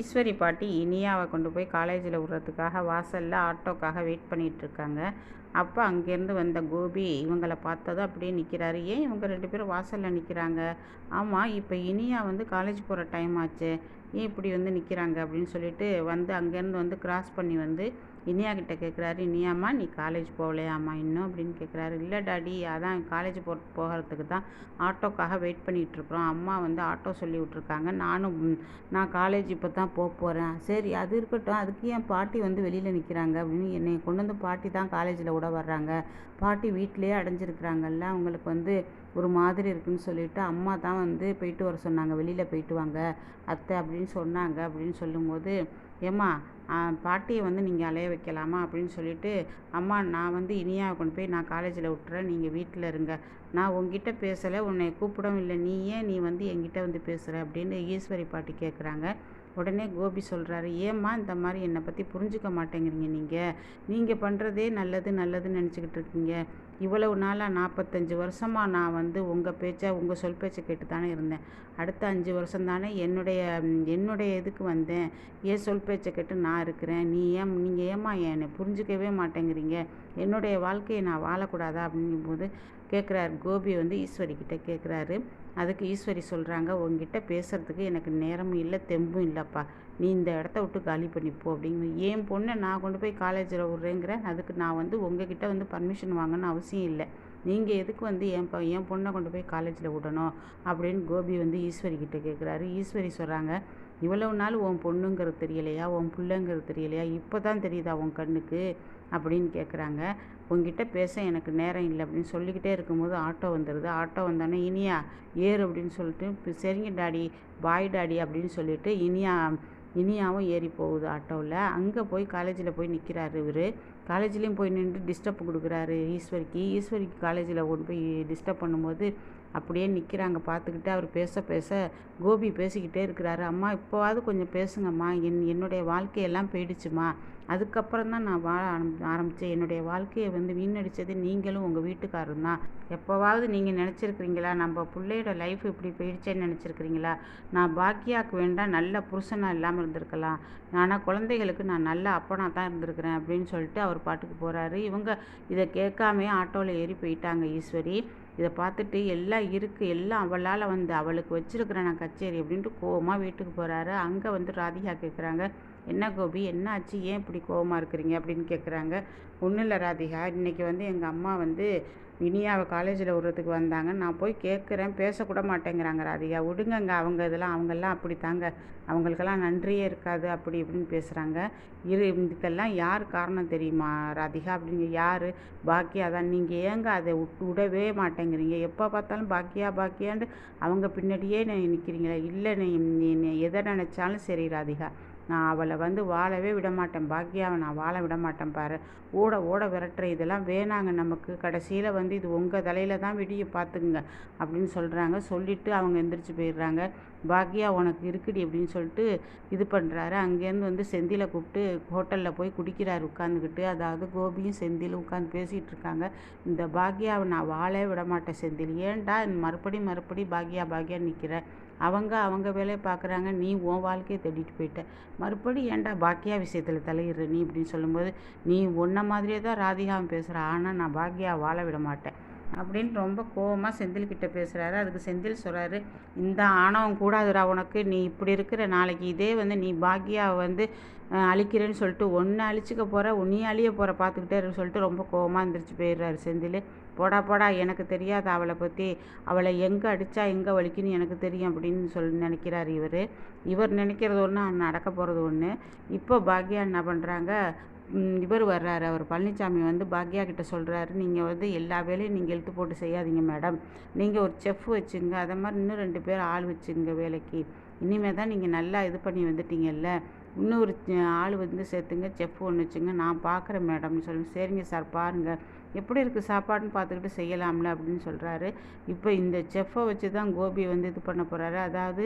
ஈஸ்வரி பாட்டி இனியாவை கொண்டு போய் காலேஜில் விட்றதுக்காக வாசலில் ஆட்டோக்காக வெயிட் பண்ணிகிட்ருக்காங்க. அப்போ அங்கேருந்து வந்த கோபி இவங்கள பார்த்ததும் அப்படியே நிற்கிறாரு. ஏன் இவங்க 2 பேரும் வாசலில் நிற்கிறாங்க? ஆமாம், இப்போ இனியா காலேஜ் போகிற டைம் ஆச்சே, ஏன் இப்படி நிற்கிறாங்க அப்படின்னு சொல்லிட்டு அங்கேருந்து கிராஸ் பண்ணி இனியா கிட்ட கேட்குறாரு. இனியாம்மா, நீ காலேஜ் போகலையாம்மா இன்னும் அப்படின்னு கேட்குறாரு. இல்லை டாடி, அதான் காலேஜ் போகிறதுக்கு தான் ஆட்டோக்காக வெயிட் பண்ணிகிட்ருக்குறோம். அம்மா ஆட்டோ சொல்லி விட்ருக்காங்க. நான் காலேஜ் இப்போ தான் போகிறேன். சரி, அது இருக்கட்டும், அதுக்கு ஏன் பாட்டி வெளியில் நிற்கிறாங்க அப்படின்னு என்னை கொண்டு பாட்டி தான் காலேஜில் விட வர்றாங்க. பாட்டி வீட்டிலேயே அடைஞ்சிருக்கிறாங்கல்ல, அவங்களுக்கு ஒரு மாதிரி இருக்குன்னு சொல்லிட்டு அம்மா தான் போயிட்டு வர சொன்னாங்க. வெளியில் போயிட்டு வாங்க அத்தை அப்படின்னு சொன்னாங்க. அப்படின்னு சொல்லும்போது, ஏம்மா, பாட்டியை நீங்கள் அலைய வைக்கலாமா அப்படின்னு சொல்லிட்டு, அம்மா நான் இனியாவை கொண்டு போய் நான் காலேஜில் விட்டுறேன், நீங்கள் வீட்டில் இருங்க. நான் உங்ககிட்ட பேசலை, உன்னை கூப்பிடவும் இல்லை, நீ ஏன் என்கிட்ட பேசுகிற அப்படின்னு ஈஸ்வரி பாட்டி கேட்குறாங்க. உடனே கோபி சொல்கிறாரு, ஏம்மா இந்த மாதிரி என்னை பற்றி புரிஞ்சுக்க மாட்டேங்கிறீங்க? நீங்கள் பண்ணுறதே நல்லதுன்னு நினச்சிக்கிட்டு இருக்கீங்க. இவ்வளவு நாளாக 45 வருஷமாக நான் உங்கள் சொல் பேச்சை கேட்டு தானே இருந்தேன். அடுத்த 5 வருஷம் தானே என்னுடைய இதுக்கு வந்தேன். ஏன் சொல் பேச்சை கேட்டு நான் இருக்கிறேன். நீங்கள் ஏம்மா என்னை புரிஞ்சிக்கவே மாட்டேங்கிறீங்க? என்னுடைய வாழ்க்கையை நான் வாழக்கூடாதா அப்படிங்கும்போது கேட்குறாரு. கோபி ஈஸ்வரி கிட்ட கேட்குறாரு. அதுக்கு ஈஸ்வரி சொல்கிறாங்க, உங்ககிட்ட பேசுகிறதுக்கு எனக்கு நேரமும் இல்லை, தெம்பும் இல்லைப்பா. நீ இந்த இடத்த விட்டு காலி பண்ணிப்போ அப்படிங்கிற. என் பொண்ணை நான் கொண்டு போய் காலேஜில் விட்றேங்கிறேன். அதுக்கு நான் உங்ககிட்ட பர்மிஷன் வாங்கணும்னு அவசியம் இல்லை. நீங்கள் எதுக்கு என் பொண்ணை கொண்டு போய் காலேஜில் விடணும் அப்படின்னு கோபி ஈஸ்வரி கிட்ட கேட்குறாரு. ஈஸ்வரி சொல்கிறாங்க, இவ்வளவு நாள் உன் பொண்ணுங்கிறது தெரியலையா, உன் பிள்ளைங்கிறது தெரியலையா, இப்போ தான் தெரியுதா உன் கண்ணுக்கு அப்படின்னு கேட்குறாங்க. உங்ககிட்ட பேச எனக்கு நேரம் இல்லை அப்படின்னு சொல்லிக்கிட்டே இருக்கும்போது ஆட்டோ வந்துடுது. ஆட்டோ வந்தோடனே இனியா ஏறு அப்படின்னு சொல்லிட்டு, சரிங்க டாடி, பாய் டாடி அப்படின்னு சொல்லிட்டு இனியாவும் ஏறி போகுது ஆட்டோவில். அங்கே போய் காலேஜில் போய் நிற்கிறாரு. இவர் காலேஜ்லேயும் போய் நின்று டிஸ்டர்ப் கொடுக்குறாரு ஈஸ்வரிக்கு காலேஜில் கொண்டு போய் டிஸ்டர்ப் பண்ணும்போது அப்படியே நிற்கிறாங்க பார்த்துக்கிட்டு. அவர் பேச கோபி பேசிக்கிட்டே இருக்கிறாரு. அம்மா, இப்போவாவது கொஞ்சம் பேசுங்கம்மா, என்னுடைய வாழ்க்கையெல்லாம் போயிடுச்சுமா. அதுக்கப்புறம் தான் நான் வாழ ஆரம்பித்தேன். என்னுடைய வாழ்க்கையை வீணடித்தது நீங்களும் உங்கள் வீட்டுக்காரரும் தான். எப்போவாவது நீங்கள் நினச்சிருக்கிறீங்களா, நம்ம பிள்ளையோட லைஃப் இப்படி போயிடுச்சேன்னு நினச்சிருக்கிறீங்களா? நான் பாக்கியாவுக்கு வேண்டாம் நல்ல புருஷனாக இல்லாமல் இருந்திருக்கலாம், ஆனால் குழந்தைகளுக்கு நான் நல்ல அப்பனாக தான் இருந்திருக்கிறேன் அப்படின்னு சொல்லிட்டு அவர் பாட்டுக்கு போகிறாரு. இவங்க இதை கேட்காமே ஆட்டோவில் ஏறி போயிட்டாங்க. ஈஸ்வரி இதை பார்த்துட்டு எல்லாம் இருக்குது, எல்லாம் அவளால் அவளுக்கு வச்சுருக்கிறேன் நான் கச்சேரி அப்படின்ட்டு கோவமாக வீட்டுக்கு போகிறாரு. அங்கே ராதிகா கேட்குறாங்க, என்ன கோபி, என்ன ஆச்சு, ஏன் இப்படி கோவமாக இருக்கிறீங்க அப்படின்னு கேட்குறாங்க. ஒன்றும் இல்லை ராதிகா, இன்றைக்கி எங்கள் அம்மா இனியாவை காலேஜில் விட்றதுக்கு வந்தாங்க. நான் போய் கேட்குறேன், பேசக்கூட மாட்டேங்கிறாங்க ராதிகா. விடுங்கங்க, அவங்கெல்லாம் அப்படி தாங்க, அவங்களுக்கெல்லாம் நன்றியே இருக்காது அப்படி இப்படின்னு பேசுகிறாங்க. இதுக்கெல்லாம் யார் காரணம் தெரியுமா ராதிகா அப்படின்னு. யார்? பாக்கியா தான். நீங்கள் ஏங்க அதை விடவே மாட்டேங்கிறீங்க? எப்போ பார்த்தாலும் பாக்கியான்ட்டு அவங்க பின்னாடியே நிற்கிறீங்களா? இல்லை, நீ எதை நினச்சாலும் சரி ராதிகா, நான் அவளை வாழவே விட மாட்டேன், பாக்கியாவை நான் வாழ விட மாட்டேன் பாரு. ஓட விரட்டுற இதெல்லாம் வேணாங்க நமக்கு. கடைசியில் இது உங்கள் தலையில் தான் விடிய பார்த்துக்குங்க அப்படின்னு சொல்கிறாங்க. சொல்லிவிட்டு அவங்க எந்திரிச்சு போயிடுறாங்க. பாக்கியா உனக்கு இருக்குடி அப்படின்னு சொல்லிட்டு இது பண்ணுறாரு. அங்கேருந்து செந்திலை கூப்பிட்டு ஹோட்டலில் போய் குடிக்கிறாரு உட்காந்துக்கிட்டு. அதாவது கோபியும் செந்திலும் உட்காந்து பேசிகிட்டு இருக்காங்க. இந்த பாக்கியாவை நான் வாழவே விட மாட்டேன் செந்தில், ஏன்டா மறுபடி பாக்கியா நிற்கிற? அவங்க வேலையை பார்க்குறாங்க, நீ உன் வாழ்க்கையை தேடிட்டு போயிட்ட, மறுபடி ஏன்டா பாக்கியா விஷயத்தில் தலையிடுற நீ அப்படின்னு சொல்லும்போது, நீ உன்ன மாதிரியே தான் ராதிகாவும் பேசுகிற, ஆனால் நான் பாக்கியா வாழ விட மாட்டேன் அப்படின்னு ரொம்ப கோவமாக செந்தில்கிட்ட பேசுகிறாரு. அதுக்கு செந்தில் சொல்கிறாரு, இந்த ஆணவம் கூடாதுடா உனக்கு, நீ இப்படி இருக்கிற, நாளைக்கு இதே நீ பாக்கியாவை அழிக்கிறேன்னு சொல்லிட்டு ஒன்று அழிச்சிக்க போகிற, நீ அழிய போகிற பார்த்துக்கிட்டே சொல்லிட்டு ரொம்ப கோவமாக எழுந்திரிச்சு போயிடுறாரு செந்தில். போடா எனக்கு தெரியாது அவளை பற்றி, அவளை எங்கே அடித்தா எங்கே வலிக்குன்னு எனக்கு தெரியும் அப்படின்னு நினைக்கிறார் இவர் நினைக்கிறது ஒன்று, நடக்க போகிறது ஒன்று. இப்போ பாக்கியா என்ன பண்ணுறாங்க, இவர் வர்றாரு, அவர் பழனிசாமி பாக்கியா கிட்ட சொல்கிறாரு, நீங்கள் எல்லா வேலையும் நீங்கள் இழுத்து போட்டு செய்யாதீங்க மேடம், நீங்கள் ஒரு செஃப் வச்சுங்க, அதை மாதிரி இன்னும் 2 பேர் ஆள் வச்சுங்க வேலைக்கு, இனிமேல் தான் நீங்கள் நல்லா இது பண்ணி வந்துட்டீங்கல்ல, இன்னும் ஒரு ஆள் சேர்த்துங்க, செஃப் ஒன்று வச்சுங்க, நான் பார்க்குறேன் மேடம்னு சொல்லி. சரிங்க சார், பாருங்கள் எப்படி இருக்குது சாப்பாடுன்னு பார்த்துக்கிட்டு செய்யலாம்ல அப்படின்னு சொல்கிறாரு. இப்போ இந்த செஃப்பை வச்சு தான் கோபி இது பண்ண போகிறாரு. அதாவது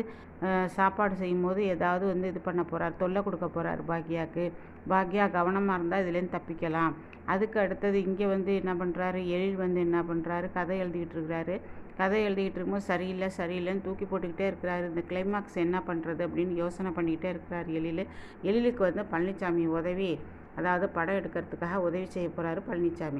சாப்பாடு செய்யும் போது ஏதாவது இது பண்ண போகிறார், தொல்லை கொடுக்க போகிறார் பாக்கியாவுக்கு. பாக்கியா கவனமாக இருந்தால் இதுலேருந்து தப்பிக்கலாம். அதுக்கு அடுத்தது இங்கே என்ன பண்ணுறாரு, எழில் என்ன பண்ணுறாரு, கதை எழுதிக்கிட்டு இருக்கிறாரு. கதை எழுதிக்கிட்டு இருக்கும்போது சரியில்லை சரியில்லைன்னு தூக்கி போட்டுக்கிட்டே இருக்கிறாரு. இந்த கிளைமாக்ஸ் என்ன பண்ணுறது அப்படின்னு யோசனை பண்ணிக்கிட்டே இருக்கிறார் எழில். எழிலுக்கு வந்து பழனிசாமி உதவி, அதாவது படம் எடுக்கிறதுக்காக உதவி செய்ய போகிறாரு பழனிசாமி.